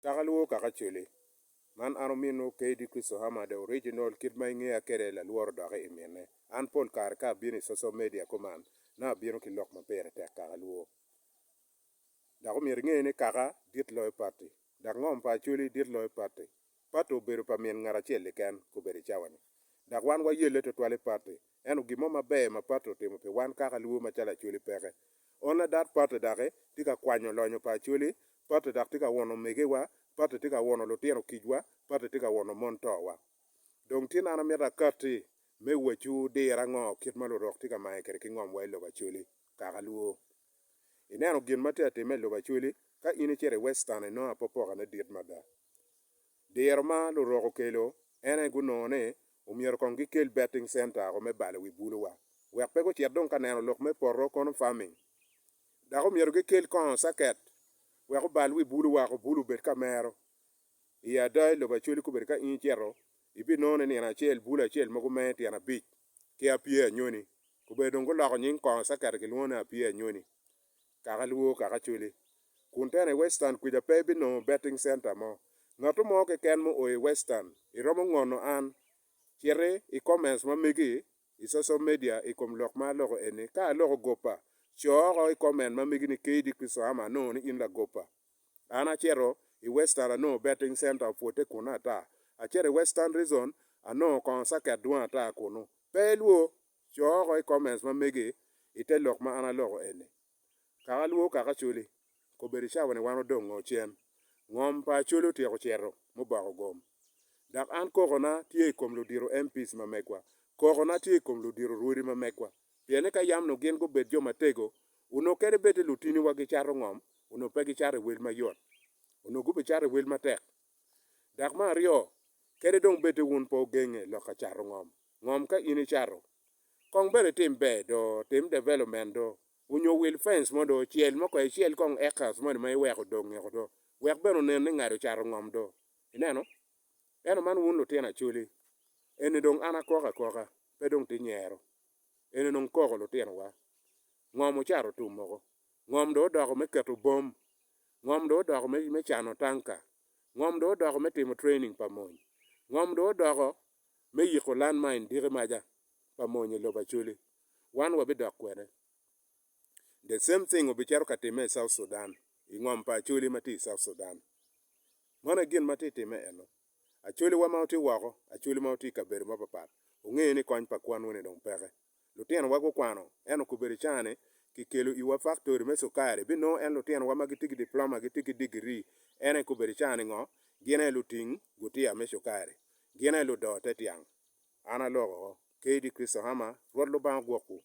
Kakaluo kakachuli. Man anomino KRISTO HUMMER the original kid ma ing'eya kede la luoro doke imene. An pol kar ka bino social media kuman na bino ki lok mapere tek kakaluo. Dak omir ng'e ni kaka dit loy party. Dak ngom pa chuli dit loy party. Party obedo pa min ng'ara chiel liken kubedo chawani. Dak wan wayele to twale party. Eno gimo maber ma party otimo pi wan kakaluo machala chuli peke. Ona dat party dake tika kwanyo lonyo pa chuli. Party dak tika wono megewa. Party tika wono lutino kijwa. Party tika wono montowa. Dong tin ana mira kati me wechu dira ng'o kit malurok tika mae kere ki ng'om wa iloba chuli kakaluo. Ineno gin mati atime iloba chuli ka ini chere western no apopoka na dit mada. Diro ma lurok okelo ene gunone umiero kong gikel betting center ako me bale wi bulu wa. Wek peko chier dong kaneno lok me porro kono farming. Dako miero gikel kon saket. Weko bal wi bulu wa ko bulu bet kamero. Iya dai loba chuli kubet ka ini chero. Ibi none ni ana chiel bula chiel mogo meti ana bich. Ki apie nyoni. Kubedo ngo lako nying kon saket kilwone apie nyoni. Kakaluo kakachuli. Kuntene western kuja pebi no betting center mo. Ng'ato mo ke ken mo oe western. Iromo ngono an. Chere i comments mamigi i social media i kom lok ma loko ene. Ka loko gopa. Choro i comment mamigi ni KRISTO HUMMER no ni in la gopa. Ana chero i western no betting center fote kuna ta. A chere western reason ano kon saket duan ta kuno. Peluo. Choro i comments mamigi ite lok ma ana loko ene. Kakaluo kakachuli. Kuberi shawane wano dongo chien. Ngom pa chulu tiyo chero mubako gom. Dak an kokona tiye kom ludiro MPs mamekwa. Kokona tiye kom ludiro ruuri mamekwa. Piene ka yamno gien go bet jo matego. Uno kere bete lutini wagi charo ngom. Uno pegi charo wil mayot. Uno gube charo wil matek. Dak ma rio. Kere dong bete un po genge loka charo ngom. Ngom ka ini charo. Kong bere tim be do tim development do. Unyo wil fence modo chiel moko e chiel kong acres modo ma iweko dong ngeko do. Wek beno nene ngaro charo ngom do. Ineno? Eno man wun lutena chuli. Ene dong ana koka. Pe dong ti nyero. Ene nong koko lutena wa. Ngom charo tum moko. Ngom do doko me keto bom. Ngom do doko me chano tanka. Ngom do doko me timo training pa monj. Ngom do doko me yiko landmine dire maja pa monj loba chuli. Wan wabi dok kwene. The same thing obicharo katime South Sudan. Ngom pa chuli mati South Sudan. Mana gin mati time eno. Achuli wa mauti wako. Achuli mauti kaberi mapapat. Ung'e ni kony pa kwan wene dong peke. Lutien wago kwano. Eno kuberi chane. Kikelo iwa factory me sukari. Bino en lutien wa magitiki diploma gitiki degree. Ene kuberi chane ng'o. Gine luting gutia me sukari. Gine ludo tetiang. Ana logo. KRISTO HUMMER. Rod lubang gwoku.